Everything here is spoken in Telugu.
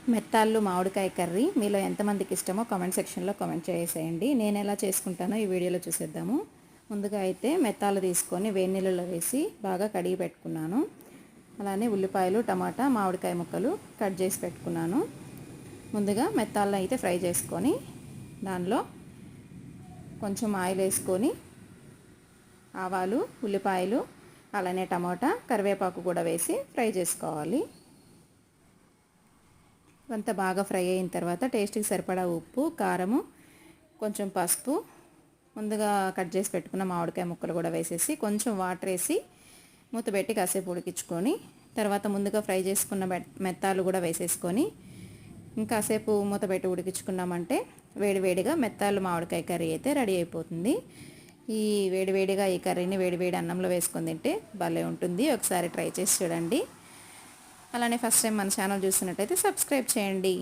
మెత్తాళ్ళు మామిడికాయ కర్రీ మీలో ఎంతమందికి ఇష్టమో కామెంట్ సెక్షన్లో కామెంట్ చేసేయండి. నేను ఎలా చేసుకుంటానో ఈ వీడియోలో చూసేద్దాము. ముందుగా అయితే మెత్తాలు తీసుకొని వేడి నీళ్ళలో వేసి బాగా కడిగి పెట్టుకున్నాను. అలానే ఉల్లిపాయలు, టమాటా, మామిడికాయ ముక్కలు కట్ చేసి పెట్టుకున్నాను. ముందుగా మెత్తాలను అయితే ఫ్రై చేసుకొని దానిలో కొంచెం ఆయిల్ వేసుకొని ఆవాలు, ఉల్లిపాయలు, అలానే టమాటా, కరివేపాకు కూడా వేసి ఫ్రై చేసుకోవాలి. అంతా బాగా ఫ్రై అయిన తర్వాత టేస్ట్కి సరిపడా ఉప్పు, కారము, కొంచెం పసుపు, ముందుగా కట్ చేసి పెట్టుకున్న మామిడికాయ ముక్కలు కూడా వేసేసి కొంచెం వాటర్ వేసి మూత పెట్టి కాసేపు ఉడికించుకొని తర్వాత ముందుగా ఫ్రై చేసుకున్న మెత్తాలు కూడా వేసేసుకొని ఇంకాసేపు మూత పెట్టి ఉడికించుకున్నామంటే వేడివేడిగా మెత్తాలు మామిడికాయ కర్రీ అయితే రెడీ అయిపోతుంది. ఈ వేడివేడిగా ఈ కర్రీని వేడివేడి అన్నంలో వేసుకొని తింటే భలే ఉంటుంది. ఒకసారి ట్రై చేసి చూడండి. అలానే ఫస్ట్ టైం మన ఛానల్ చూస్తున్నట్టయితే సబ్స్క్రైబ్ చేయండి.